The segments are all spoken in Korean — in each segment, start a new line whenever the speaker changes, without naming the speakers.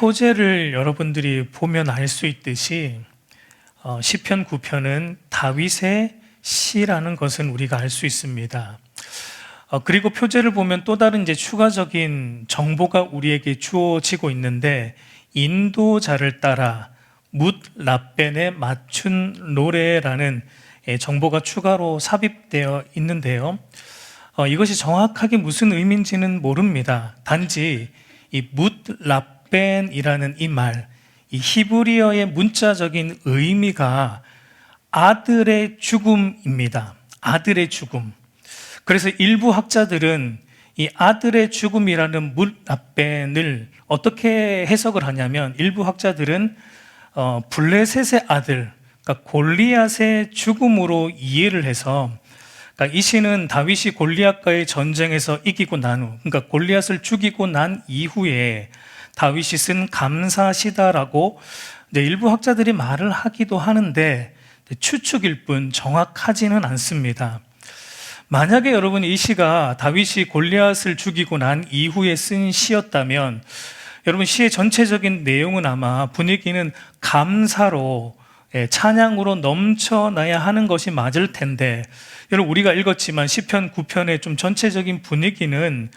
표제를 여러분들이 보면 알 수 있듯이 시편 9편은 다윗의 시라는 것은 우리가 알 수 있습니다. 그리고 표제를 보면 또 다른 추가적인 정보가 우리에게 주어지고 있는데, 인도자를 따라 뭇 라벤에 맞춘 노래라는 정보가 추가로 삽입되어 있는데요. 이것이 정확하게 무슨 의미인지는 모릅니다. 단지 이 뭇 라벤이라는 이 말, 이 히브리어의 문자적인 의미가 아들의 죽음입니다. 아들의 죽음. 그래서 일부 학자들은 이 아들의 죽음이라는 뭇 라벤을 어떻게 해석을 하냐면, 일부 학자들은 블레셋의 아들, 그러니까 골리앗의 죽음으로 이해를 해서, 그러니까 이 시는 다윗이 골리앗과의 전쟁에서 이기고 난 후, 그러니까 골리앗을 죽이고 난 이후에 다윗이 쓴 감사시다라고 일부 학자들이 말을 하기도 하는데, 추측일 뿐 정확하지는 않습니다. 만약에 여러분 이 시가 다윗이 골리앗을 죽이고 난 이후에 쓴 시였다면, 여러분 시의 전체적인 내용은 아마 분위기는 감사로, 찬양으로 넘쳐나야 하는 것이 맞을 텐데, 여러분 우리가 읽었지만 시편 9편의 좀 전체적인 분위기는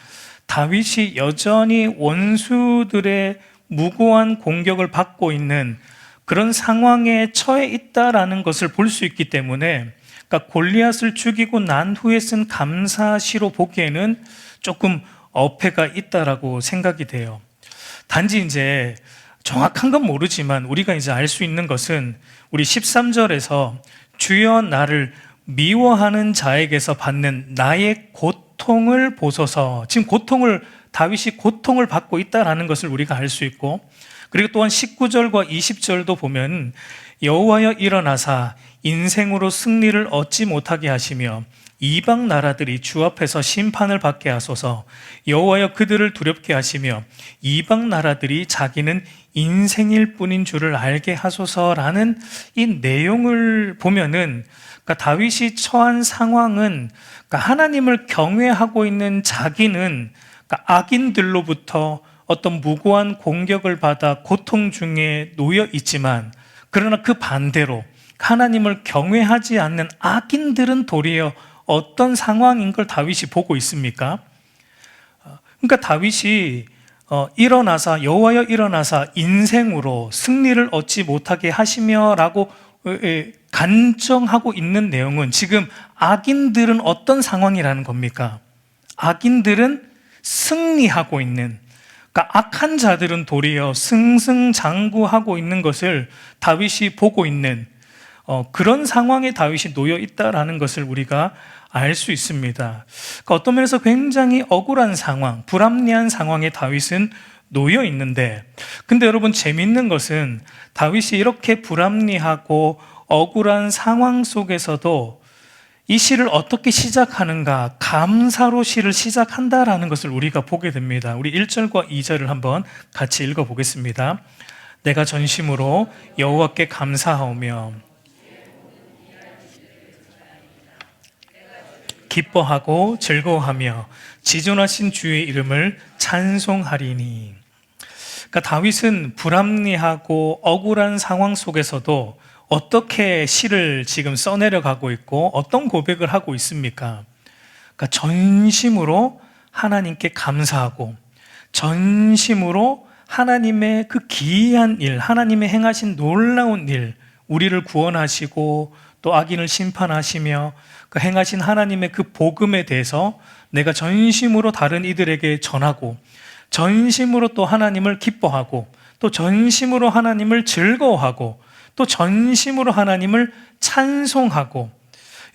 다윗이 여전히 원수들의 무고한 공격을 받고 있는 그런 상황에 처해 있다라는 것을 볼 수 있기 때문에, 그러니까 골리앗을 죽이고 난 후에 쓴 감사시로 보기에는 조금 어폐가 있다라고 생각이 돼요. 단지 정확한 건 모르지만 우리가 알 수 있는 것은, 우리 13절에서 주여 나를 미워하는 자에게서 받는 나의 고통을 보소서, 지금 다윗이 고통을 받고 있다라는 것을 우리가 알 수 있고, 그리고 또한 19절과 20절도 보면 여호와여 일어나사 인생으로 승리를 얻지 못하게 하시며 이방 나라들이 주 앞에서 심판을 받게 하소서, 여호와여 그들을 두렵게 하시며 이방 나라들이 자기는 인생일 뿐인 줄을 알게 하소서라는 이 내용을 보면은, 그러니까 다윗이 처한 상황은, 그러니까 하나님을 경외하고 있는 자기는 그러니까 악인들로부터 어떤 무고한 공격을 받아 고통 중에 놓여 있지만, 그러나 그 반대로 하나님을 경외하지 않는 악인들은 도리어 어떤 상황인 걸 다윗이 보고 있습니까? 그러니까 다윗이 여호와여 일어나사 인생으로 승리를 얻지 못하게 하시며라고 간청하고 있는 내용은, 지금 악인들은 어떤 상황이라는 겁니까? 악인들은 승리하고 있는, 그러니까 악한 자들은 도리어 승승장구하고 있는 것을 다윗이 보고 있는 그런 상황에 다윗이 놓여 있다라는 것을 우리가 알 수 있습니다. 그러니까 어떤 면에서 굉장히 억울한 상황, 불합리한 상황에 다윗은 놓여 있는데, 근데 여러분 재밌는 것은 다윗이 이렇게 불합리하고 억울한 상황 속에서도 이 시를 어떻게 시작하는가? 감사로 시를 시작한다라는 것을 우리가 보게 됩니다. 우리 1절과 2절을 한번 같이 읽어보겠습니다. 내가 전심으로 여호와께 감사하오며 기뻐하고 즐거워하며 지존하신 주의 이름을 찬송하리니. 그러니까 다윗은 불합리하고 억울한 상황 속에서도 어떻게 시를 지금 써내려가고 있고 어떤 고백을 하고 있습니까? 그러니까 전심으로 하나님께 감사하고, 전심으로 하나님의 그 기이한 일, 하나님의 행하신 놀라운 일, 우리를 구원하시고 또 악인을 심판하시며 그 행하신 하나님의 그 복음에 대해서 내가 전심으로 다른 이들에게 전하고, 전심으로 또 하나님을 기뻐하고, 또 전심으로 하나님을 즐거워하고, 또 전심으로 하나님을 찬송하고.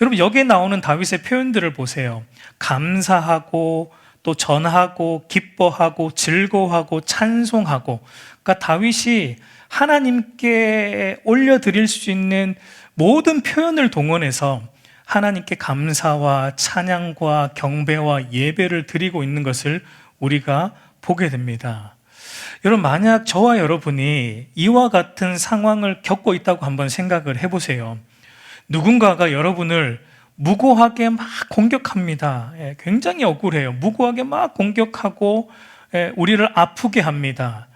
여러분 여기에 나오는 다윗의 표현들을 보세요. 감사하고, 또 전하고, 기뻐하고, 즐거워하고, 찬송하고. 그러니까 다윗이 하나님께 올려드릴 수 있는 모든 표현을 동원해서 하나님께 감사와 찬양과 경배와 예배를 드리고 있는 것을 우리가 보게 됩니다. 여러분 만약 저와 여러분이 이와 같은 상황을 겪고 있다고 한번 생각을 해보세요. 누군가가 여러분을 무고하게 막 공격합니다. 굉장히 억울해요. 무고하게 막 공격하고 우리를 아프게 합니다.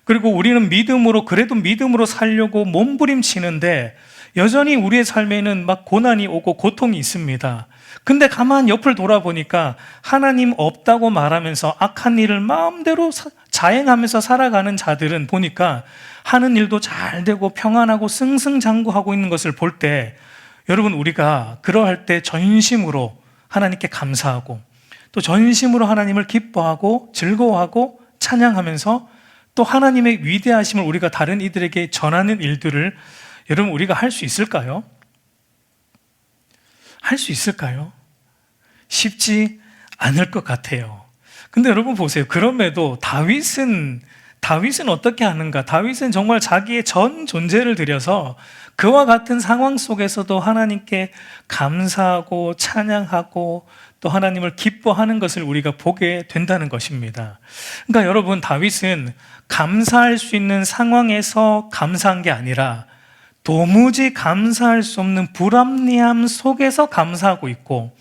그리고 우리는 믿음으로, 그래도 믿음으로 살려고 몸부림치는데 여전히 우리의 삶에는 막 고난이 오고 고통이 있습니다. 근데 가만 옆을 돌아보니까 하나님 없다고 말하면서 악한 일을 마음대로 자행하면서 살아가는 자들은 보니까 하는 일도 잘 되고 평안하고 승승장구하고 있는 것을 볼 때, 여러분, 우리가 그러할 때 전심으로 하나님께 감사하고 또 전심으로 하나님을 기뻐하고 즐거워하고 찬양하면서 또 하나님의 위대하심을 우리가 다른 이들에게 전하는 일들을 여러분, 우리가 할 수 있을까요? 할 수 있을까요? 쉽지 않을 것 같아요. 근데 여러분 보세요. 그럼에도 다윗은 어떻게 하는가? 다윗은 정말 자기의 전 존재를 들여서 그와 같은 상황 속에서도 하나님께 감사하고 찬양하고 또 하나님을 기뻐하는 것을 우리가 보게 된다는 것입니다. 그러니까 여러분, 다윗은 감사할 수 있는 상황에서 감사한 게 아니라 도무지 감사할 수 없는 불합리함 속에서 감사하고 있고,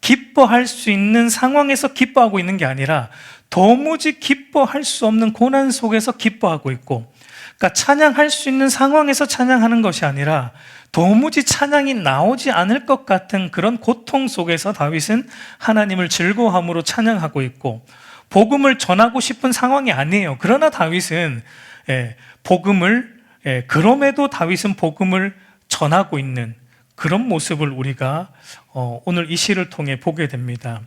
기뻐할 수 있는 상황에서 기뻐하고 있는 게 아니라 도무지 기뻐할 수 없는 고난 속에서 기뻐하고 있고, 그러니까 찬양할 수 있는 상황에서 찬양하는 것이 아니라 도무지 찬양이 나오지 않을 것 같은 그런 고통 속에서 다윗은 하나님을 즐거워함으로 찬양하고 있고, 복음을 전하고 싶은 상황이 아니에요. 그러나 다윗은 그럼에도 다윗은 복음을 전하고 있는 그런 모습을 우리가 오늘 이 시를 통해 보게 됩니다.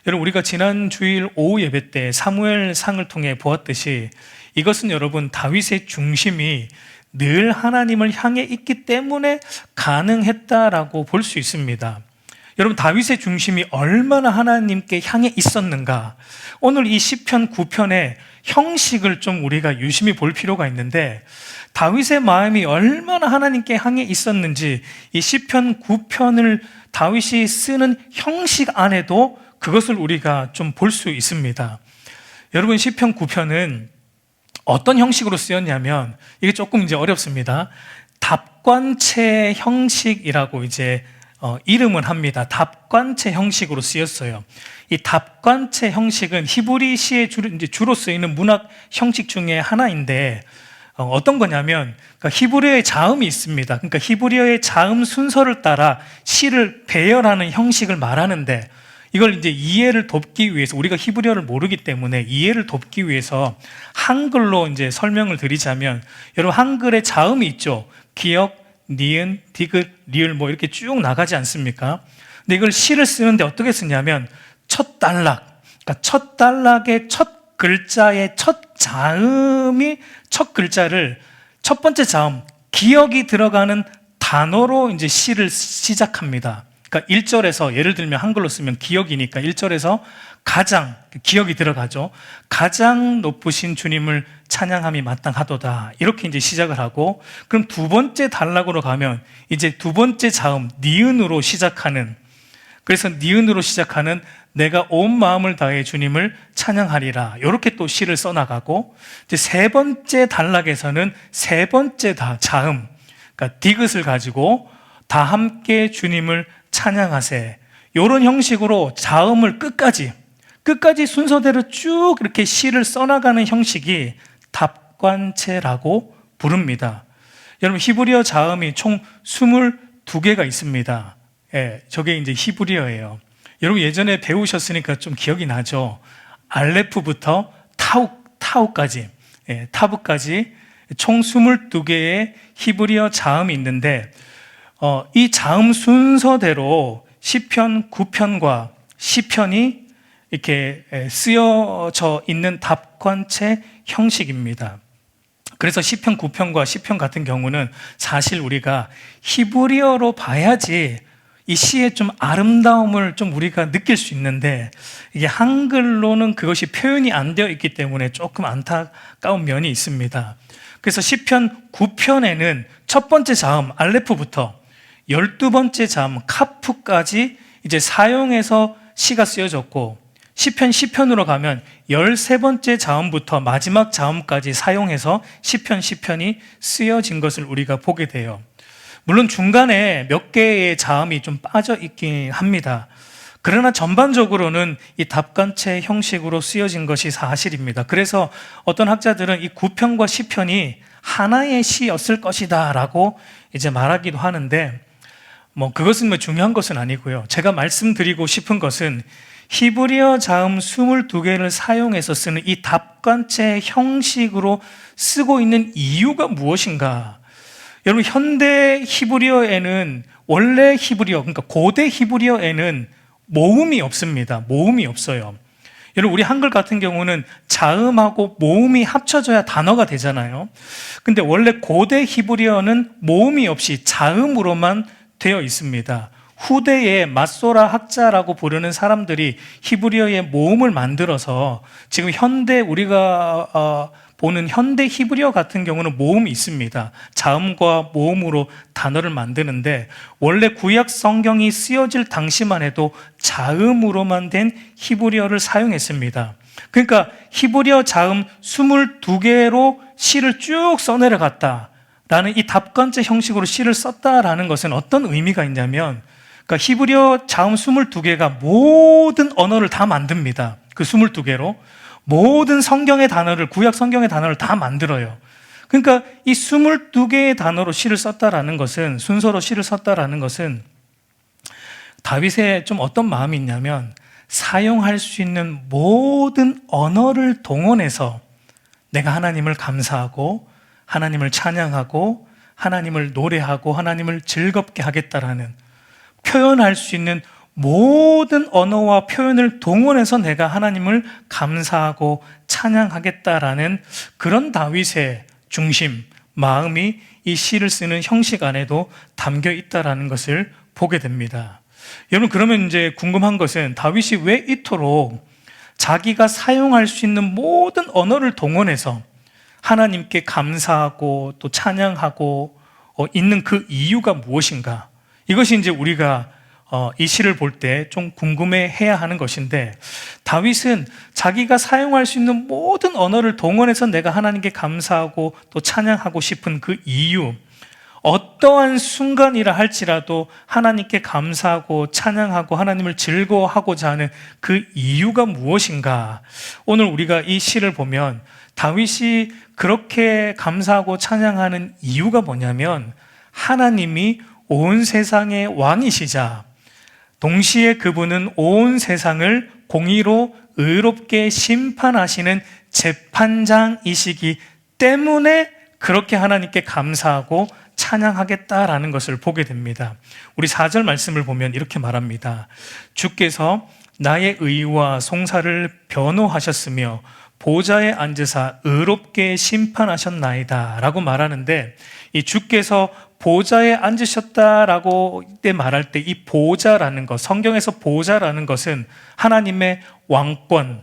여러분, 우리가 지난 주일 오후 예배 때 사무엘상을 통해 보았듯이 이것은 여러분, 다윗의 중심이 늘 하나님을 향해 있기 때문에 가능했다라고 볼 수 있습니다. 여러분, 다윗의 중심이 얼마나 하나님께 향해 있었는가? 오늘 이 시편 9편의 형식을 좀 우리가 유심히 볼 필요가 있는데, 다윗의 마음이 얼마나 하나님께 향해 있었는지 이 시편 9편을 다윗이 쓰는 형식 안에도 그것을 우리가 좀 볼 수 있습니다. 여러분, 시편 9편은 어떤 형식으로 쓰였냐면, 이게 조금 이제 어렵습니다. 답관체 형식이라고 이제 이름을 합니다. 답관체 형식으로 쓰였어요. 이 답관체 형식은 히브리 시에 주로 쓰이는 문학 형식 중에 하나인데, 어떤 거냐면, 그러니까 히브리어의 자음이 있습니다. 그러니까 히브리어의 자음 순서를 따라 시를 배열하는 형식을 말하는데, 이걸 이제 이해를 돕기 위해서, 우리가 히브리어를 모르기 때문에 이해를 돕기 위해서 한글로 이제 설명을 드리자면, 여러분, 한글에 자음이 있죠. 기역, 니은, 디귿, 리을 뭐 이렇게 쭉 나가지 않습니까? 근데 이걸 시를 쓰는데 어떻게 쓰냐면, 첫 단락, 그러니까 첫 단락의 첫 글자의 첫 자음이, 첫 글자를 첫 번째 자음, 기역이 들어가는 단어로 이제 시를 시작합니다. 그러니까 1절에서, 예를 들면 한글로 쓰면 기역이니까 1절에서 가장, 기역이 들어가죠. 가장 높으신 주님을 찬양함이 마땅하도다. 이렇게 이제 시작을 하고, 그럼 두 번째 단락으로 가면 이제 두 번째 자음, 니은으로 시작하는, 그래서 니은으로 시작하는 내가 온 마음을 다해 주님을 찬양하리라. 이렇게 또 시를 써나가고, 이제 세 번째 단락에서는 세 번째 자음, 그러니까 디귿을 가지고 다 함께 주님을 찬양하세. 이런 형식으로 자음을 끝까지 순서대로 쭉 이렇게 시를 써나가는 형식이 답관체라고 부릅니다. 여러분, 히브리어 자음이 총 22개가 있습니다. 저게 이제 히브리어예요. 여러분, 예전에 배우셨으니까 좀 기억이 나죠? 알레프부터 타우까지, 타브까지 총 22개의 히브리어 자음이 있는데, 이 자음 순서대로 시편 9편과 시편이 이렇게 쓰여져 있는 답관체 형식입니다. 그래서 시편 9편과 시편 같은 경우는 사실 우리가 히브리어로 봐야지 이 시의 좀 아름다움을 좀 우리가 느낄 수 있는데, 이게 한글로는 그것이 표현이 안 되어 있기 때문에 조금 안타까운 면이 있습니다. 그래서 시편 9편에는 첫 번째 자음 알레프부터 12번째 자음 카프까지 이제 사용해서 시가 쓰여졌고, 시편으로 가면 13번째 자음부터 마지막 자음까지 사용해서 시편이 쓰여진 것을 우리가 보게 돼요. 물론 중간에 몇 개의 자음이 좀 빠져 있긴 합니다. 그러나 전반적으로는 이 답관체 형식으로 쓰여진 것이 사실입니다. 그래서 어떤 학자들은 이 9편과 10편이 하나의 시였을 것이다 라고 이제 말하기도 하는데, 그것은 중요한 것은 아니고요. 제가 말씀드리고 싶은 것은 히브리어 자음 22개를 사용해서 쓰는 이 답관체 형식으로 쓰고 있는 이유가 무엇인가? 여러분, 현대 히브리어에는, 원래 히브리어, 그러니까 고대 히브리어에는 모음이 없습니다. 모음이 없어요. 여러분, 우리 한글 같은 경우는 자음하고 모음이 합쳐져야 단어가 되잖아요. 근데 원래 고대 히브리어는 모음이 없이 자음으로만 되어 있습니다. 후대에 맞소라 학자라고 부르는 사람들이 히브리어의 모음을 만들어서 지금 현대 우리가 보는 현대 히브리어 같은 경우는 모음이 있습니다. 자음과 모음으로 단어를 만드는데, 원래 구약 성경이 쓰여질 당시만 해도 자음으로만 된 히브리어를 사용했습니다. 그러니까 히브리어 자음 22개로 시를 쭉 써내려갔다 라는 이 답관체 형식으로 시를 썼다라는 것은 어떤 의미가 있냐면, 그러니까 히브리어 자음 22개가 모든 언어를 다 만듭니다. 그 22개로 모든 성경의 단어를, 구약 성경의 단어를 다 만들어요. 그러니까 이 22개의 단어로 시를 썼다라는 것은, 순서로 시를 썼다라는 것은 다윗의 좀 어떤 마음이 있냐면, 사용할 수 있는 모든 언어를 동원해서 내가 하나님을 감사하고 하나님을 찬양하고 하나님을 노래하고 하나님을 즐겁게 하겠다라는, 표현할 수 있는 모든 언어와 표현을 동원해서 내가 하나님을 감사하고 찬양하겠다라는 그런 다윗의 중심, 마음이 이 시를 쓰는 형식 안에도 담겨 있다라는 것을 보게 됩니다. 여러분, 그러면 이제 궁금한 것은 다윗이 왜 이토록 자기가 사용할 수 있는 모든 언어를 동원해서 하나님께 감사하고 또 찬양하고 있는 그 이유가 무엇인가? 이것이 이제 우리가 이 시를 볼 때 좀 궁금해 해야 하는 것인데, 다윗은 자기가 사용할 수 있는 모든 언어를 동원해서 내가 하나님께 감사하고 또 찬양하고 싶은 그 이유, 어떠한 순간이라 할지라도 하나님께 감사하고 찬양하고 하나님을 즐거워하고자 하는 그 이유가 무엇인가? 오늘 우리가 이 시를 보면 다윗이 그렇게 감사하고 찬양하는 이유가 뭐냐면, 하나님이 온 세상의 왕이시자 동시에 그분은 온 세상을 공의로 의롭게 심판하시는 재판장이시기 때문에 그렇게 하나님께 감사하고 찬양하겠다라는 것을 보게 됩니다. 우리 4절 말씀을 보면 이렇게 말합니다. 주께서 나의 의와 송사를 변호하셨으며 보좌에 앉으사 의롭게 심판하셨나이다 라고 말하는데, 이 주께서 보좌에 앉으셨다라고 때 말할 때 이 보좌라는 것, 성경에서 보좌라는 것은 하나님의 왕권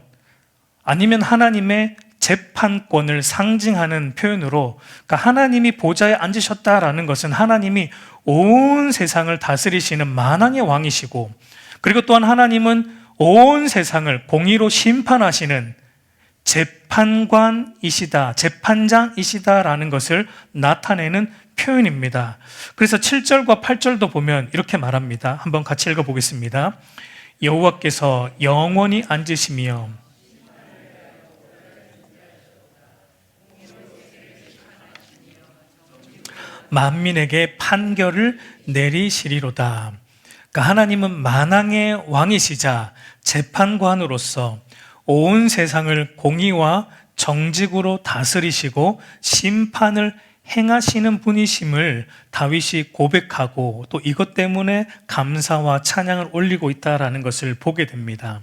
아니면 하나님의 재판권을 상징하는 표현으로, 그러니까 하나님이 보좌에 앉으셨다라는 것은 하나님이 온 세상을 다스리시는 만왕의 왕이시고, 그리고 또한 하나님은 온 세상을 공의로 심판하시는 재판관이시다, 재판장이시다라는 것을 나타내는 표현입니다. 그래서 7절과 8절도 보면 이렇게 말합니다. 한번 같이 읽어보겠습니다. 여호와께서 영원히 앉으시며 만민에게 판결을 내리시리로다. 그러니까 하나님은 만왕의 왕이시자 재판관으로서 온 세상을 공의와 정직으로 다스리시고 심판을 행하시는 분이심을 다윗이 고백하고 또 이것 때문에 감사와 찬양을 올리고 있다는 것을 보게 됩니다.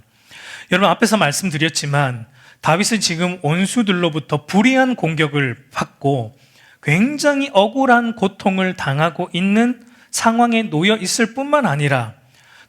여러분, 앞에서 말씀드렸지만 다윗은 지금 원수들로부터 불의한 공격을 받고 굉장히 억울한 고통을 당하고 있는 상황에 놓여 있을 뿐만 아니라,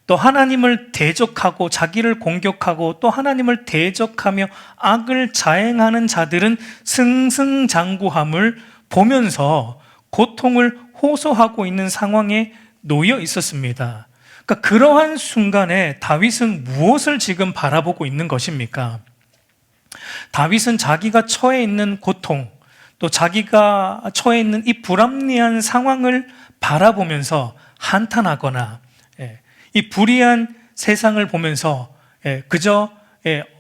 또 하나님을 대적하고 자기를 공격하고 또 하나님을 대적하며 악을 자행하는 자들은 승승장구함을 보면서 고통을 호소하고 있는 상황에 놓여 있었습니다. 그러니까 그러한 순간에 다윗은 무엇을 지금 바라보고 있는 것입니까? 다윗은 자기가 처해 있는 고통, 또 자기가 처해 있는 이 불합리한 상황을 바라보면서 한탄하거나 이 불의한 세상을 보면서 그저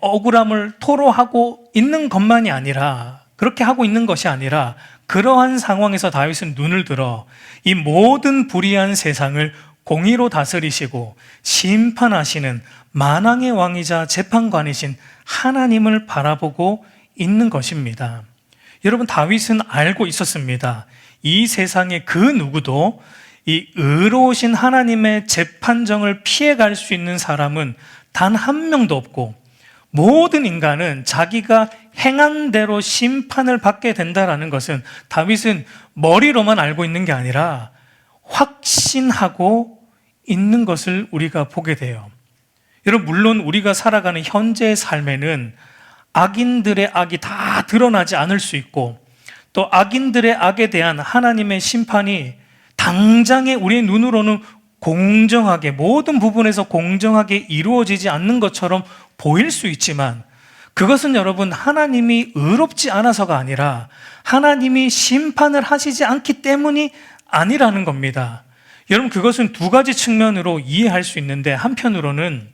억울함을 토로하고 있는 것만이 아니라, 그렇게 하고 있는 것이 아니라, 그러한 상황에서 다윗은 눈을 들어 이 모든 불의한 세상을 공의로 다스리시고 심판하시는 만왕의 왕이자 재판관이신 하나님을 바라보고 있는 것입니다. 여러분, 다윗은 알고 있었습니다. 이 세상에 그 누구도 이 의로우신 하나님의 재판정을 피해갈 수 있는 사람은 단 한 명도 없고, 모든 인간은 자기가 행한 대로 심판을 받게 된다는 것은 다윗은 머리로만 알고 있는 게 아니라 확신하고 있는 것을 우리가 보게 돼요. 여러분, 물론 우리가 살아가는 현재의 삶에는 악인들의 악이 다 드러나지 않을 수 있고, 또 악인들의 악에 대한 하나님의 심판이 당장에 우리의 눈으로는 공정하게, 모든 부분에서 공정하게 이루어지지 않는 것처럼 보일 수 있지만, 그것은 여러분, 하나님이 의롭지 않아서가 아니라 하나님이 심판을 하시지 않기 때문이 아니라는 겁니다. 여러분, 그것은 두 가지 측면으로 이해할 수 있는데, 한편으로는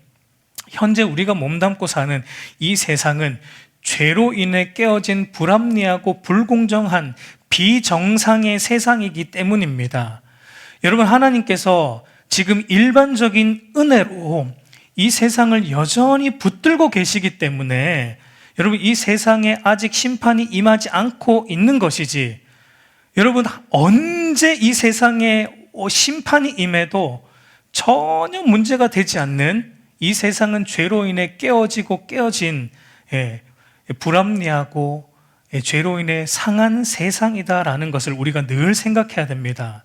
현재 우리가 몸담고 사는 이 세상은 죄로 인해 깨어진 불합리하고 불공정한 비정상의 세상이기 때문입니다. 여러분, 하나님께서 지금 일반적인 은혜로 이 세상을 여전히 붙들고 계시기 때문에 여러분, 이 세상에 아직 심판이 임하지 않고 있는 것이지, 여러분, 언제 이 세상에 심판이 임해도 전혀 문제가 되지 않는, 이 세상은 죄로 인해 깨어지고 깨어진 불합리하고 죄로 인해 상한 세상이다라는 것을 우리가 늘 생각해야 됩니다.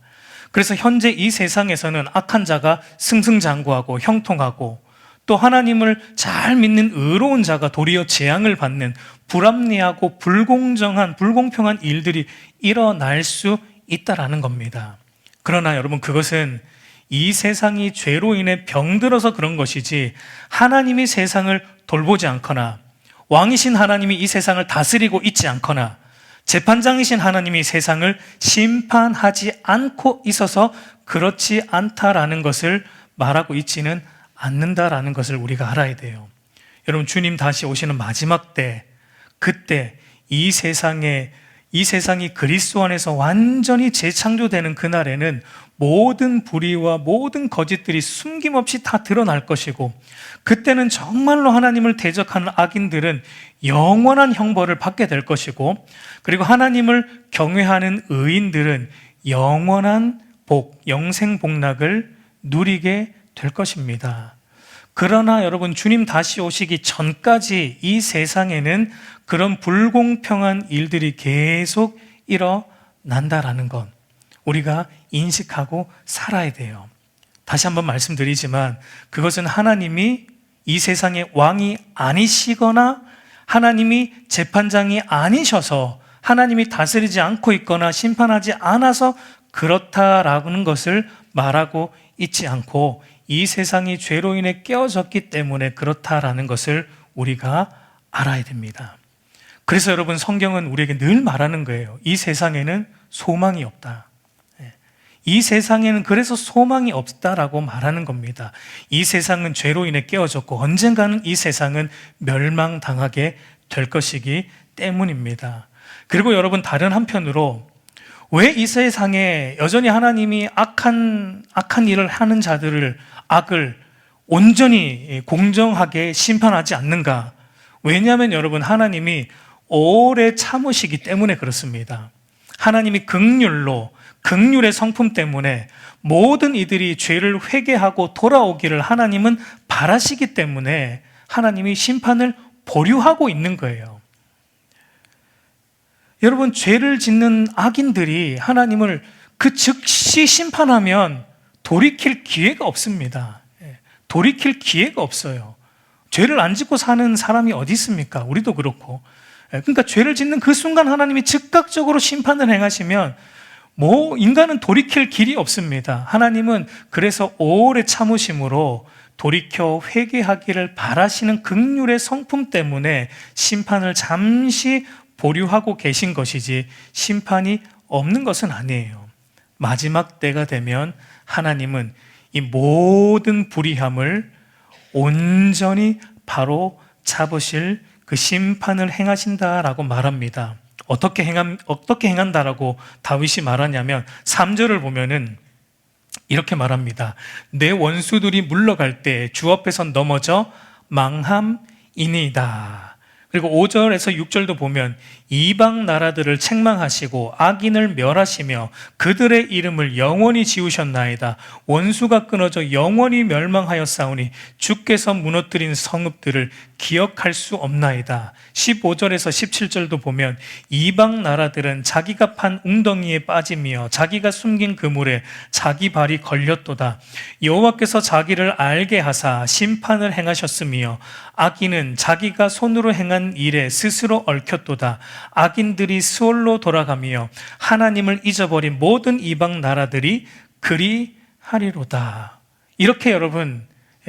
그래서 현재 이 세상에서는 악한 자가 승승장구하고 형통하고, 또 하나님을 잘 믿는 의로운 자가 도리어 재앙을 받는 불합리하고 불공정한, 불공평한 일들이 일어날 수 있다라는 겁니다. 그러나 여러분, 그것은 이 세상이 죄로 인해 병들어서 그런 것이지, 하나님이 세상을 돌보지 않거나, 왕이신 하나님이 이 세상을 다스리고 있지 않거나, 재판장이신 하나님이 세상을 심판하지 않고 있어서 그렇지 않다라는 것을 말하고 있지는 않는다라는 것을 우리가 알아야 돼요. 여러분, 주님 다시 오시는 마지막 때, 그때 이 세상이 그리스도 안에서 완전히 재창조되는 그날에는 모든 불의와 모든 거짓들이 숨김없이 다 드러날 것이고, 그때는 정말로 하나님을 대적하는 악인들은 영원한 형벌을 받게 될 것이고, 그리고 하나님을 경외하는 의인들은 영원한 복, 영생 복락을 누리게 될 것입니다. 그러나 여러분, 주님 다시 오시기 전까지 이 세상에는 그런 불공평한 일들이 계속 일어난다라는 것, 우리가 인식하고 살아야 돼요. 다시 한번 말씀드리지만, 그것은 하나님이 이 세상의 왕이 아니시거나 하나님이 재판장이 아니셔서, 하나님이 다스리지 않고 있거나 심판하지 않아서 그렇다라는 것을 말하고 있지 않고, 이 세상이 죄로 인해 깨어졌기 때문에 그렇다라는 것을 우리가 알아야 됩니다. 그래서 여러분, 성경은 우리에게 늘 말하는 거예요. 이 세상에는 소망이 없다. 이 세상에는 그래서 소망이 없다라고 말하는 겁니다. 이 세상은 죄로 인해 깨어졌고 언젠가는 이 세상은 멸망당하게 될 것이기 때문입니다. 그리고 여러분, 다른 한편으로 왜 이 세상에 여전히 하나님이 악한 일을 하는 자들을, 악을 온전히 공정하게 심판하지 않는가? 왜냐하면 여러분, 하나님이 오래 참으시기 때문에 그렇습니다. 하나님이 긍휼의 성품 때문에 모든 이들이 죄를 회개하고 돌아오기를 하나님은 바라시기 때문에 하나님이 심판을 보류하고 있는 거예요. 여러분, 죄를 짓는 악인들이 하나님을 그 즉시 심판하면 돌이킬 기회가 없습니다. 돌이킬 기회가 없어요. 죄를 안 짓고 사는 사람이 어디 있습니까? 우리도 그렇고. 그러니까 죄를 짓는 그 순간 하나님이 즉각적으로 심판을 행하시면 인간은 돌이킬 길이 없습니다. 하나님은 그래서 오래 참으심으로 돌이켜 회개하기를 바라시는 긍휼의 성품 때문에 심판을 잠시 보류하고 계신 것이지, 심판이 없는 것은 아니에요. 마지막 때가 되면 하나님은 이 모든 불의함을 온전히 바로 잡으실 그 심판을 행하신다라고 말합니다. 어떻게 행한다라고 다윗이 말하냐면 3절을 보면은 이렇게 말합니다. 내 원수들이 물러갈 때 주 앞에서 넘어져 망함이니이다. 그리고 5절에서 6절도 보면 이방 나라들을 책망하시고 악인을 멸하시며 그들의 이름을 영원히 지우셨나이다. 원수가 끊어져 영원히 멸망하였사오니 주께서 무너뜨린 성읍들을 기억할 수 없나이다. 15절에서 17절도 보면 이방 나라들은 자기가 판 웅덩이에 빠지며 자기가 숨긴 그물에 자기 발이 걸렸도다. 여호와께서 자기를 알게 하사 심판을 행하셨으며 악인은 자기가 손으로 행한 일에 스스로 얽혔도다. 악인들이 수월로 돌아가며 하나님을 잊어버린 모든 이방 나라들이 그리하리로다. 이렇게 여러분,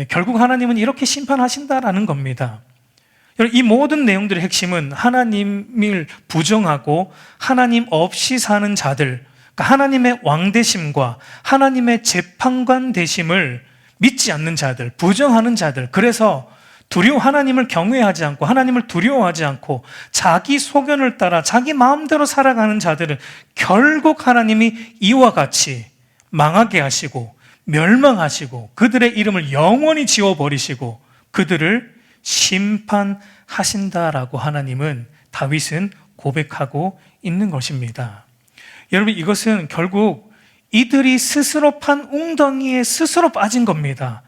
결국 하나님은 이렇게 심판하신다라는 겁니다. 이 모든 내용들의 핵심은 하나님을 부정하고 하나님 없이 사는 자들, 그러니까 하나님의 왕되심과 하나님의 재판관 되심을 믿지 않는 자들, 부정하는 자들, 그래서 하나님을 경외하지 않고 하나님을 두려워하지 않고 자기 소견을 따라 자기 마음대로 살아가는 자들은 결국 하나님이 이와 같이 망하게 하시고 멸망하시고 그들의 이름을 영원히 지워버리시고 그들을 심판하신다라고 다윗은 고백하고 있는 것입니다. 여러분, 이것은 결국 이들이 스스로 판 웅덩이에 스스로 빠진 겁니다.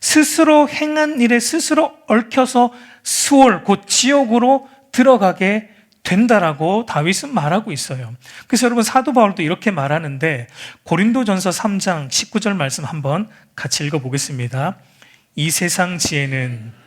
스스로 행한 일에 스스로 얽혀서 수월, 곧 지옥으로 들어가게 된다라고 다윗은 말하고 있어요. 그래서 여러분, 사도 바울도 이렇게 말하는데 고린도전서 3장 19절 말씀 한번 같이 읽어보겠습니다. 이 세상 지혜는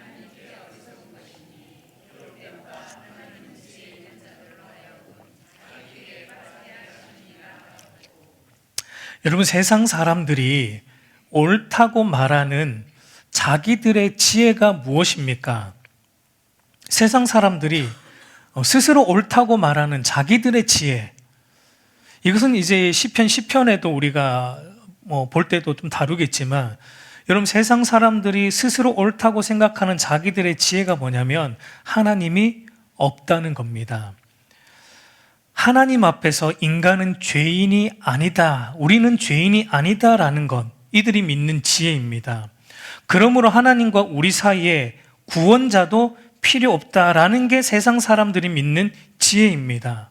여러분, 세상 사람들이 옳다고 말하는 자기들의 지혜가 무엇입니까? 세상 사람들이 스스로 옳다고 말하는 자기들의 지혜, 이것은 이제 시편 10편에도 우리가 볼 때도 좀 다루겠지만, 여러분, 세상 사람들이 스스로 옳다고 생각하는 자기들의 지혜가 뭐냐면 하나님이 없다는 겁니다. 하나님 앞에서 인간은 죄인이 아니다, 우리는 죄인이 아니다라는 것, 이들이 믿는 지혜입니다. 그러므로 하나님과 우리 사이에 구원자도 필요 없다라는 게 세상 사람들이 믿는 지혜입니다.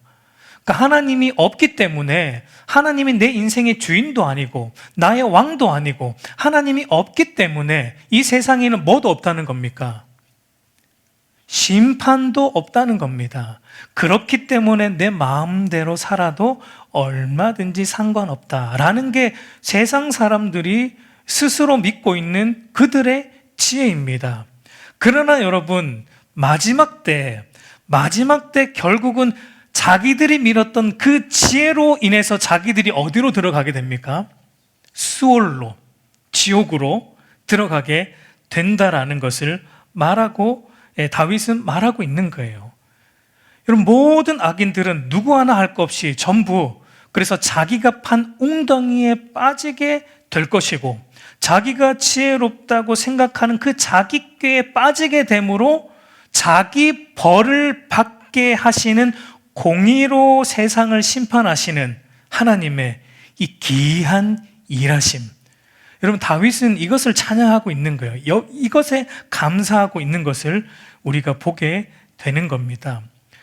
그러니까 하나님이 없기 때문에, 하나님이 내 인생의 주인도 아니고 나의 왕도 아니고 하나님이 없기 때문에 이 세상에는 뭐도 없다는 겁니까? 심판도 없다는 겁니다. 그렇기 때문에 내 마음대로 살아도 얼마든지 상관없다라는 게 세상 사람들이 스스로 믿고 있는 그들의 지혜입니다. 그러나 여러분, 마지막 때 결국은 자기들이 믿었던 그 지혜로 인해서 자기들이 어디로 들어가게 됩니까? 수월로, 지옥으로 들어가게 된다라는 것을 다윗은 말하고 있는 거예요. 여러분, 모든 악인들은 누구 하나 할 것 없이 전부 그래서 자기가 판 웅덩이에 빠지게 될 것이고, 자기가 지혜롭다고 생각하는 그 자기 꾀에 빠지게 되므로 자기 벌을 받게 하시는 공의로 세상을 심판하시는 하나님의 이 기이한 일하심, 여러분, 다윗은 이것을 찬양하고 있는 거예요. 이것에 감사하고 있는 것을 우리가 보게 되는 겁니다.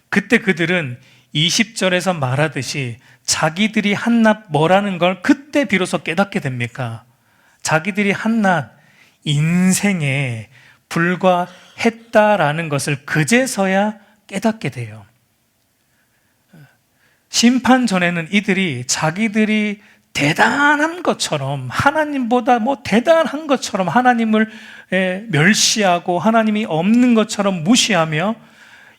그때 그들은 20절에서 말하듯이 자기들이 한낱 뭐라는 걸 그때 비로소 깨닫게 됩니까? 자기들이 한낱 인생에 불과했다라는 것을 그제서야 깨닫게 돼요. 심판 전에는 이들이 자기들이 대단한 것처럼, 하나님보다 대단한 것처럼 하나님을 멸시하고 하나님이 없는 것처럼 무시하며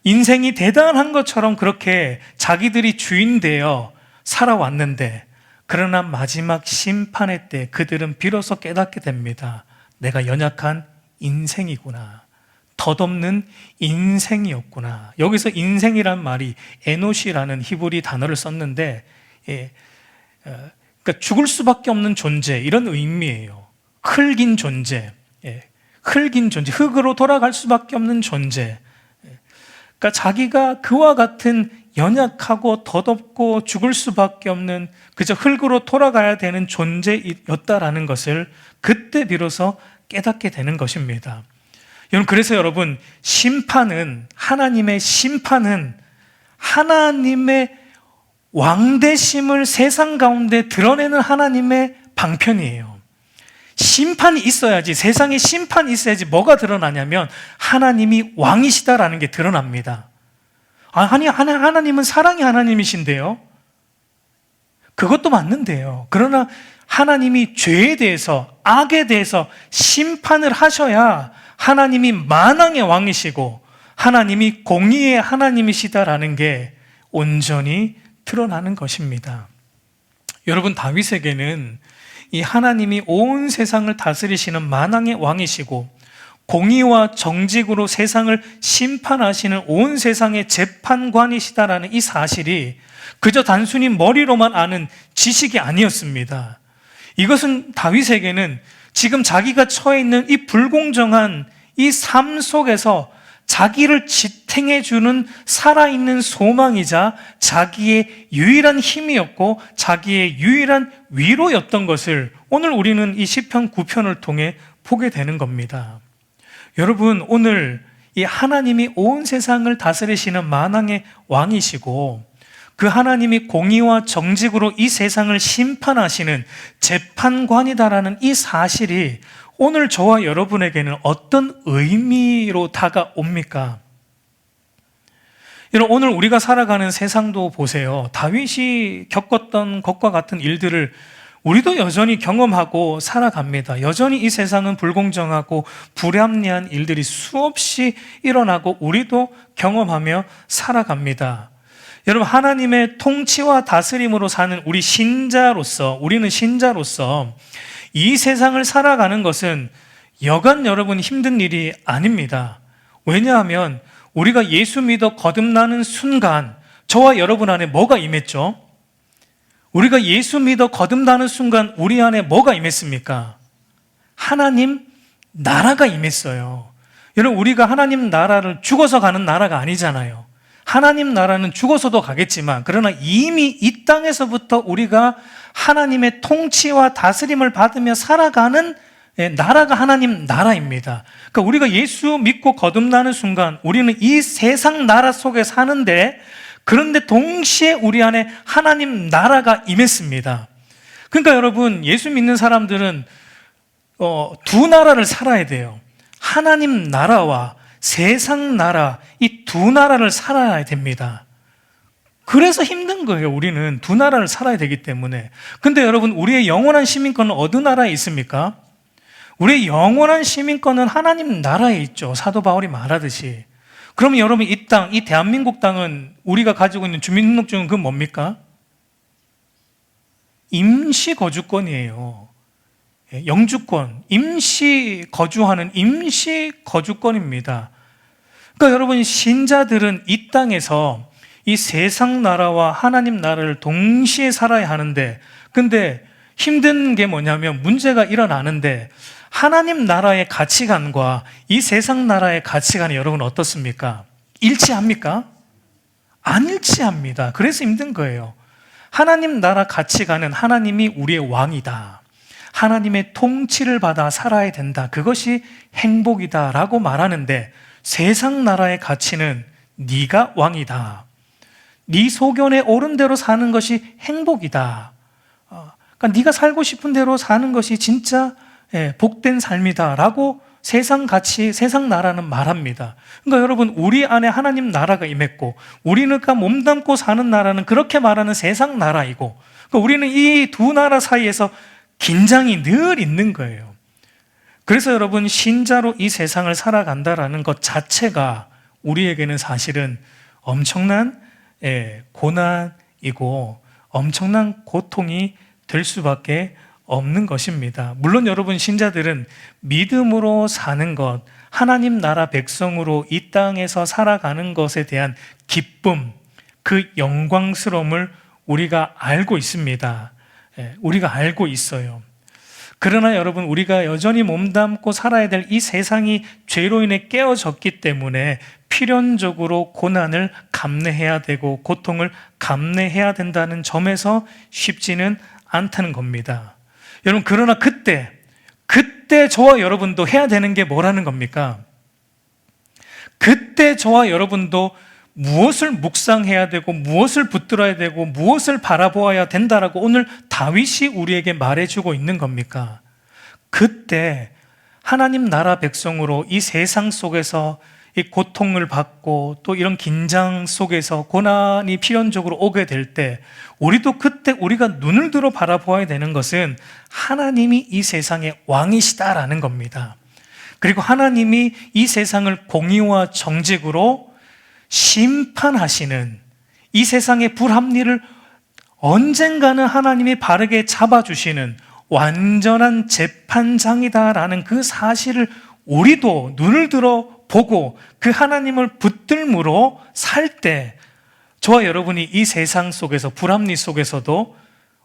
인생이 대단한 것처럼 그렇게 자기들이 주인 되어 살아왔는데, 그러나 마지막 심판의 때 그들은 비로소 깨닫게 됩니다. 내가 연약한 인생이구나, 덧없는 인생이었구나. 여기서 인생이란 말이 에노시라는 히브리 단어를 썼는데, 그러니까 죽을 수밖에 없는 존재, 이런 의미예요. 흙인 존재. 흙인 존재, 흙으로 돌아갈 수밖에 없는 존재. 그러니까 자기가 그와 같은 연약하고 덧없고 죽을 수밖에 없는 그저 흙으로 돌아가야 되는 존재였다라는 것을 그때 비로소 깨닫게 되는 것입니다. 그래서 여러분, 하나님의 심판은 하나님의 왕대심을 세상 가운데 드러내는 하나님의 방편이에요. 심판이 있어야지, 세상에 심판이 있어야지 뭐가 드러나냐면 하나님이 왕이시다라는 게 드러납니다. 아니, 하나님은 사랑의 하나님이신데요. 그것도 맞는데요. 그러나 하나님이 죄에 대해서, 악에 대해서 심판을 하셔야 하나님이 만왕의 왕이시고 하나님이 공의의 하나님이시다라는 게 온전히 드러나는 것입니다. 여러분, 다윗에게는 이 하나님이 온 세상을 다스리시는 만왕의 왕이시고 공의와 정직으로 세상을 심판하시는 온 세상의 재판관이시다라는 이 사실이 그저 단순히 머리로만 아는 지식이 아니었습니다. 이것은 다윗에게는 지금 자기가 처해 있는 이 불공정한 이 삶 속에서 자기를 지탱해 주는 살아있는 소망이자 자기의 유일한 힘이었고 자기의 유일한 위로였던 것을 오늘 우리는 이 시편 9편을 통해 보게 되는 겁니다. 여러분, 오늘 이 하나님이 온 세상을 다스리시는 만왕의 왕이시고 그 하나님이 공의와 정직으로 이 세상을 심판하시는 재판관이다라는 이 사실이 오늘 저와 여러분에게는 어떤 의미로 다가옵니까? 여러분, 오늘 우리가 살아가는 세상도 보세요. 다윗이 겪었던 것과 같은 일들을 우리도 여전히 경험하고 살아갑니다. 여전히 이 세상은 불공정하고 불합리한 일들이 수없이 일어나고 우리도 경험하며 살아갑니다. 여러분, 하나님의 통치와 다스림으로 사는 우리는 신자로서 이 세상을 살아가는 것은 여간 여러분 힘든 일이 아닙니다. 왜냐하면 우리가 예수 믿어 거듭나는 순간 저와 여러분 안에 뭐가 임했죠? 우리가 예수 믿어 거듭나는 순간 우리 안에 뭐가 임했습니까? 하나님 나라가 임했어요. 여러분, 우리가 하나님 나라를 죽어서 가는 나라가 아니잖아요. 하나님 나라는 죽어서도 가겠지만 그러나 이미 이 땅에서부터 우리가 하나님의 통치와 다스림을 받으며 살아가는 나라가 하나님 나라입니다. 그러니까 우리가 예수 믿고 거듭나는 순간 우리는 이 세상 나라 속에 사는데 그런데 동시에 우리 안에 하나님 나라가 임했습니다. 그러니까 여러분, 예수 믿는 사람들은 두 나라를 살아야 돼요. 하나님 나라와 세상 나라, 이 두 나라를 살아야 됩니다. 그래서 힘든 거예요. 우리는 두 나라를 살아야 되기 때문에. 근데 여러분, 우리의 영원한 시민권은 어느 나라에 있습니까? 우리의 영원한 시민권은 하나님 나라에 있죠. 사도 바울이 말하듯이. 그러면 여러분, 이 땅, 이 대한민국 땅은 우리가 가지고 있는 주민등록증은 그건 뭡니까? 임시 거주권이에요. 영주권, 임시 거주하는 임시 거주권입니다. 그러니까 여러분, 신자들은 이 땅에서 이 세상 나라와 하나님 나라를 동시에 살아야 하는데, 근데 힘든 게 뭐냐면 문제가 일어나는데 하나님 나라의 가치관과 이 세상 나라의 가치관이 여러분 어떻습니까? 일치합니까? 안 일치합니다. 그래서 힘든 거예요. 하나님 나라 가치관은 하나님이 우리의 왕이다, 하나님의 통치를 받아 살아야 된다, 그것이 행복이다라고 말하는데 세상 나라의 가치는 네가 왕이다, 네 소견에 옳은 대로 사는 것이 행복이다, 그러니까 네가 살고 싶은 대로 사는 것이 진짜 복된 삶이다라고 세상 가치, 세상 나라는 말합니다. 그러니까 여러분, 우리 안에 하나님 나라가 임했고 우리가 몸담고 사는 나라는 그렇게 말하는 세상 나라이고, 그러니까 우리는 이 두 나라 사이에서 긴장이 늘 있는 거예요. 그래서 여러분, 신자로 이 세상을 살아간다라는 것 자체가 우리에게는 사실은 엄청난 고난이고 엄청난 고통이 될 수밖에 없는 것입니다. 물론 여러분, 신자들은 믿음으로 사는 것, 하나님 나라 백성으로 이 땅에서 살아가는 것에 대한 기쁨, 그 영광스러움을 우리가 알고 있습니다. 우리가 알고 있어요. 그러나 여러분, 우리가 여전히 몸담고 살아야 될 이 세상이 죄로 인해 깨어졌기 때문에 필연적으로 고난을 감내해야 되고 고통을 감내해야 된다는 점에서 쉽지는 않다는 겁니다. 여러분, 그러나 그때 저와 여러분도 해야 되는 게 뭐라는 겁니까? 그때 저와 여러분도 무엇을 묵상해야 되고 무엇을 붙들어야 되고 무엇을 바라보아야 된다라고 오늘 다윗이 우리에게 말해주고 있는 겁니까? 그때 하나님 나라 백성으로 이 세상 속에서 이 고통을 받고 또 이런 긴장 속에서 고난이 필연적으로 오게 될 때 우리도 그때 우리가 눈을 들어 바라보아야 되는 것은 하나님이 이 세상의 왕이시다라는 겁니다. 그리고 하나님이 이 세상을 공의와 정직으로 심판하시는, 이 세상의 불합리를 언젠가는 하나님이 바르게 잡아주시는 완전한 재판장이다라는 그 사실을 우리도 눈을 들어 보고 그 하나님을 붙들므로 살 때 저와 여러분이 이 세상 속에서, 불합리 속에서도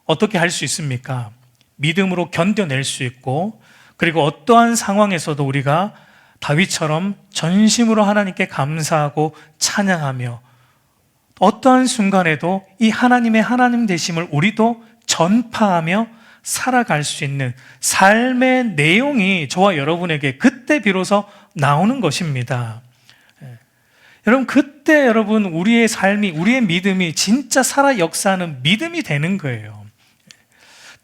어떻게 할 수 있습니까? 믿음으로 견뎌낼 수 있고, 그리고 어떠한 상황에서도 우리가 다윗처럼 전심으로 하나님께 감사하고 찬양하며 어떠한 순간에도 이 하나님의 하나님 되심을 우리도 전파하며 살아갈 수 있는 삶의 내용이 저와 여러분에게 그때 비로소 나오는 것입니다. 여러분, 그때 여러분 우리의 삶이, 우리의 믿음이 진짜 살아 역사하는 믿음이 되는 거예요.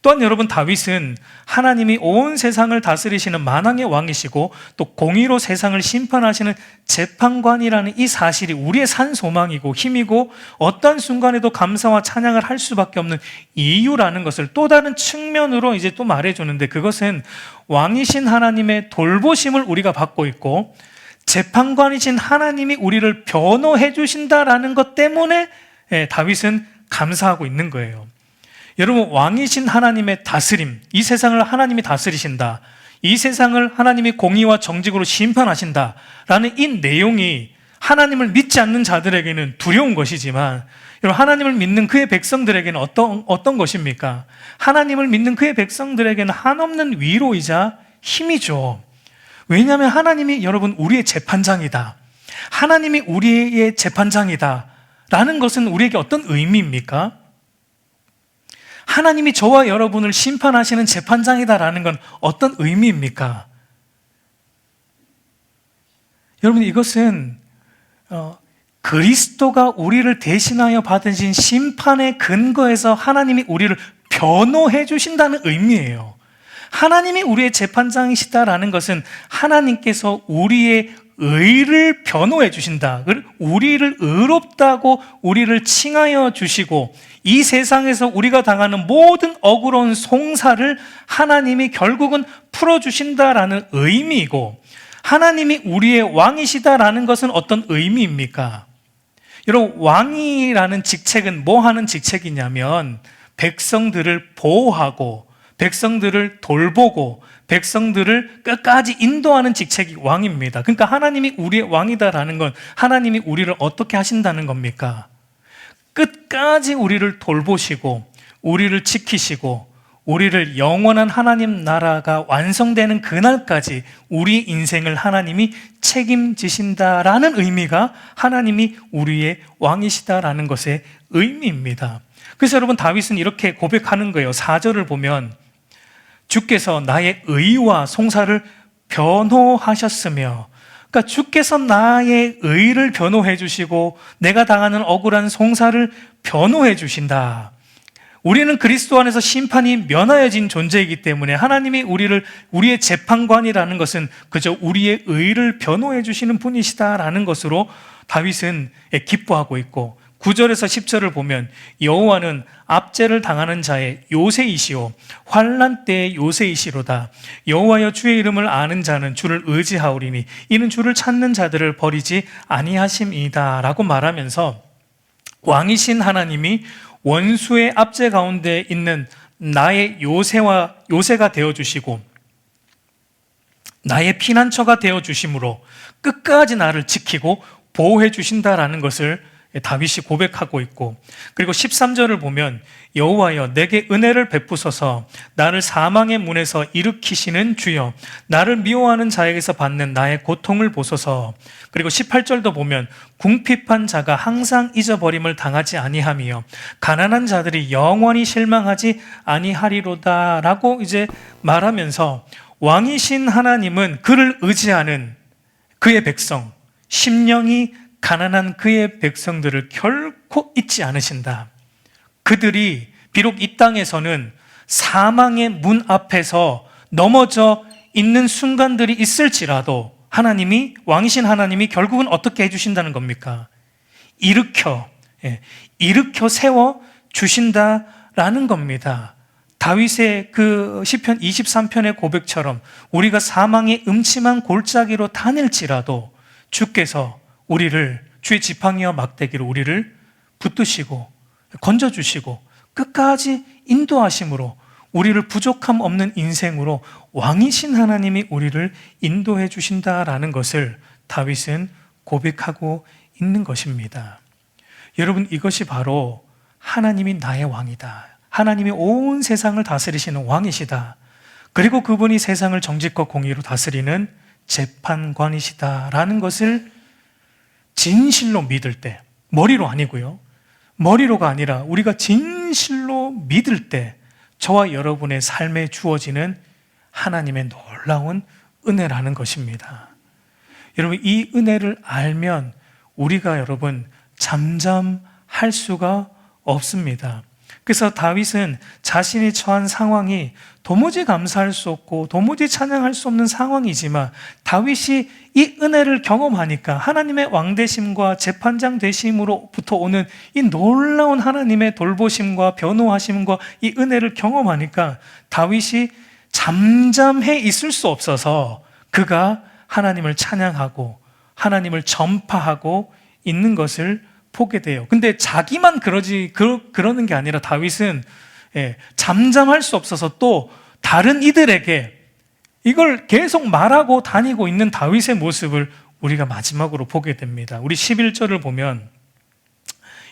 또한 여러분, 다윗은 하나님이 온 세상을 다스리시는 만왕의 왕이시고 또 공의로 세상을 심판하시는 재판관이라는 이 사실이 우리의 산 소망이고 힘이고 어떤 순간에도 감사와 찬양을 할 수밖에 없는 이유라는 것을 또 다른 측면으로 이제 또 말해주는데, 그것은 왕이신 하나님의 돌보심을 우리가 받고 있고 재판관이신 하나님이 우리를 변호해 주신다라는 것 때문에 다윗은 감사하고 있는 거예요. 여러분, 왕이신 하나님의 다스림, 이 세상을 하나님이 다스리신다, 이 세상을 하나님이 공의와 정직으로 심판하신다라는 이 내용이 하나님을 믿지 않는 자들에게는 두려운 것이지만, 여러분, 하나님을 믿는 그의 백성들에게는 어떤 것입니까? 하나님을 믿는 그의 백성들에게는 한없는 위로이자 힘이죠. 왜냐하면 하나님이 여러분 우리의 재판장이다, 하나님이 우리의 재판장이다 라는 것은 우리에게 어떤 의미입니까? 하나님이 저와 여러분을 심판하시는 재판장이다라는 건 어떤 의미입니까? 여러분, 이것은 그리스도가 우리를 대신하여 받으신 심판의 근거에서 하나님이 우리를 변호해 주신다는 의미예요. 하나님이 우리의 재판장이시다라는 것은 하나님께서 우리의 의를 변호해 주신다, 우리를 의롭다고 우리를 칭하여 주시고 이 세상에서 우리가 당하는 모든 억울한 송사를 하나님이 결국은 풀어주신다라는 의미이고, 하나님이 우리의 왕이시다라는 것은 어떤 의미입니까? 여러분, 왕이라는 직책은 뭐 하는 직책이냐면 백성들을 보호하고 백성들을 돌보고 백성들을 끝까지 인도하는 직책이 왕입니다. 그러니까 하나님이 우리의 왕이다라는 건 하나님이 우리를 어떻게 하신다는 겁니까? 끝까지 우리를 돌보시고 우리를 지키시고 우리를 영원한 하나님 나라가 완성되는 그날까지 우리 인생을 하나님이 책임지신다라는 의미가 하나님이 우리의 왕이시다라는 것의 의미입니다. 그래서 여러분, 다윗은 이렇게 고백하는 거예요. 4절을 보면 주께서 나의 의와 송사를 변호하셨으며, 그러니까 주께서 나의 의를 변호해 주시고 내가 당하는 억울한 송사를 변호해 주신다. 우리는 그리스도 안에서 심판이 면하여진 존재이기 때문에 하나님이 우리의 재판관이라는 것은 그저 우리의 의를 변호해 주시는 분이시다라는 것으로 다윗은 기뻐하고 있고, 9절에서 10절을 보면 여호와는 압제를 당하는 자의 요새이시오 환난 때의 요새이시로다. 여호와여, 주의 이름을 아는 자는 주를 의지하오리니 이는 주를 찾는 자들을 버리지 아니하심이다 라고 말하면서 왕이신 하나님이 원수의 압제 가운데 있는 나의 요새가 되어주시고 나의 피난처가 되어주심으로 끝까지 나를 지키고 보호해 주신다라는 것을 다윗이 고백하고 있고, 그리고 13절을 보면 여호와여 내게 은혜를 베푸소서, 나를 사망의 문에서 일으키시는 주여, 나를 미워하는 자에게서 받는 나의 고통을 보소서. 그리고 18절도 보면 궁핍한 자가 항상 잊어버림을 당하지 아니하며 가난한 자들이 영원히 실망하지 아니하리로다 라고 이제 말하면서, 왕이신 하나님은 그를 의지하는 그의 백성, 심령이 가난한 그의 백성들을 결코 잊지 않으신다. 그들이 비록 이 땅에서는 사망의 문 앞에서 넘어져 있는 순간들이 있을지라도 하나님이, 왕이신 하나님이 결국은 어떻게 해주신다는 겁니까? 일으켜 세워 주신다라는 겁니다. 다윗의 그 시편 23편의 고백처럼 우리가 사망의 음침한 골짜기로 다닐지라도 주께서 우리를, 주의 지팡이와 막대기로 우리를 붙드시고 건져주시고 끝까지 인도하심으로 우리를 부족함 없는 인생으로 왕이신 하나님이 우리를 인도해 주신다라는 것을 다윗은 고백하고 있는 것입니다. 여러분, 이것이 바로 하나님이 나의 왕이다, 하나님이 온 세상을 다스리시는 왕이시다, 그리고 그분이 세상을 정직과 공의로 다스리는 재판관이시다라는 것을 진실로 믿을 때, 머리로 아니고요, 머리로가 아니라 우리가 진실로 믿을 때 저와 여러분의 삶에 주어지는 하나님의 놀라운 은혜라는 것입니다. 여러분, 이 은혜를 알면 우리가 여러분 잠잠할 수가 없습니다. 그래서 다윗은 자신이 처한 상황이 도무지 감사할 수 없고 도무지 찬양할 수 없는 상황이지만 다윗이 이 은혜를 경험하니까, 하나님의 왕되심과 재판장 되심으로부터 오는 이 놀라운 하나님의 돌보심과 변호하심과 이 은혜를 경험하니까 다윗이 잠잠해 있을 수 없어서 그가 하나님을 찬양하고 하나님을 전파하고 있는 것을 보게 돼요. 근데 자기만 그러는 게 아니라 다윗은 잠잠할 수 없어서 또 다른 이들에게 이걸 계속 말하고 다니고 있는 다윗의 모습을 우리가 마지막으로 보게 됩니다. 우리 11절을 보면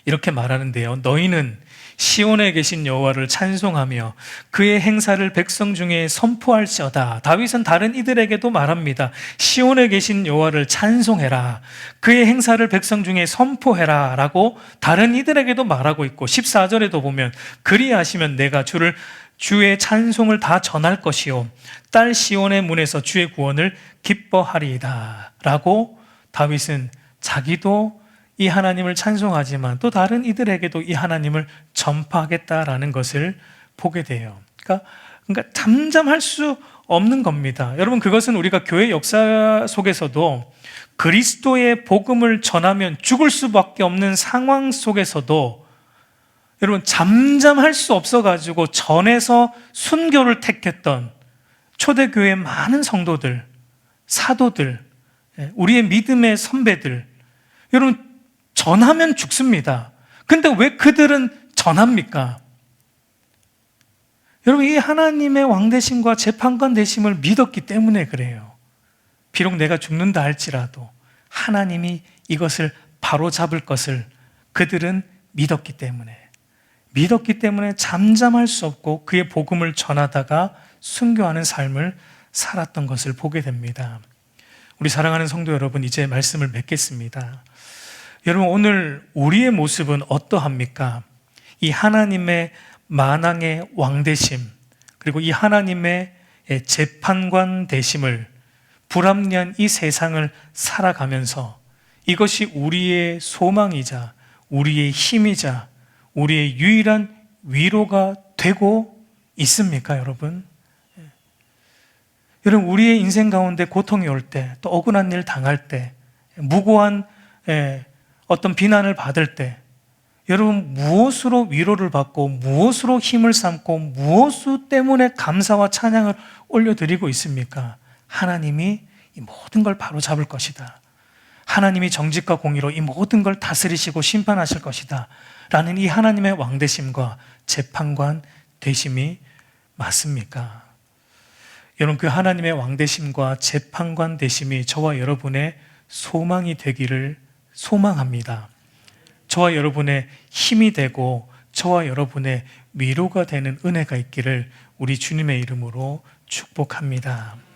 이렇게 말하는데요. 너희는 시온에 계신 여호와를 찬송하며 그의 행사를 백성 중에 선포할지어다. 다윗은 다른 이들에게도 말합니다. 시온에 계신 여호와를 찬송해라, 그의 행사를 백성 중에 선포해라 라고 다른 이들에게도 말하고 있고, 14절에도 보면 그리하시면 내가 주의 찬송을 다 전할 것이요 딸 시온의 문에서 주의 구원을 기뻐하리이다 라고 다윗은 자기도 이 하나님을 찬송하지만 또 다른 이들에게도 이 하나님을 전파하겠다라는 것을 보게 돼요. 그러니까 잠잠할 수 없는 겁니다. 여러분, 그것은 우리가 교회 역사 속에서도 그리스도의 복음을 전하면 죽을 수밖에 없는 상황 속에서도 여러분 잠잠할 수 없어가지고 전에서 순교를 택했던 초대교회의 많은 성도들, 사도들, 우리의 믿음의 선배들, 여러분 전하면 죽습니다. 근데 왜 그들은 전합니까? 여러분, 이 하나님의 왕되심과 재판관 되심을 믿었기 때문에 그래요. 비록 내가 죽는다 할지라도 하나님이 이것을 바로잡을 것을 그들은 믿었기 때문에 잠잠할 수 없고 그의 복음을 전하다가 순교하는 삶을 살았던 것을 보게 됩니다. 우리 사랑하는 성도 여러분, 이제 말씀을 맺겠습니다. 여러분, 오늘 우리의 모습은 어떠합니까? 이 하나님의 만왕의 왕되심, 그리고 이 하나님의 재판관 되심을 불합리한 이 세상을 살아가면서 이것이 우리의 소망이자 우리의 힘이자 우리의 유일한 위로가 되고 있습니까, 여러분? 여러분, 우리의 인생 가운데 고통이 올 때, 또 억울한 일 당할 때, 무고한 어떤 비난을 받을 때, 여러분 무엇으로 위로를 받고 무엇으로 힘을 삼고 무엇 때문에 감사와 찬양을 올려드리고 있습니까? 하나님이 이 모든 걸 바로잡을 것이다, 하나님이 정직과 공의로 이 모든 걸 다스리시고 심판하실 것이다 라는 이 하나님의 왕되심과 재판관 되심이 맞습니까? 여러분, 그 하나님의 왕되심과 재판관 되심이 저와 여러분의 소망이 되기를 소망합니다. 저와 여러분의 힘이 되고 저와 여러분의 위로가 되는 은혜가 있기를 우리 주님의 이름으로 축복합니다.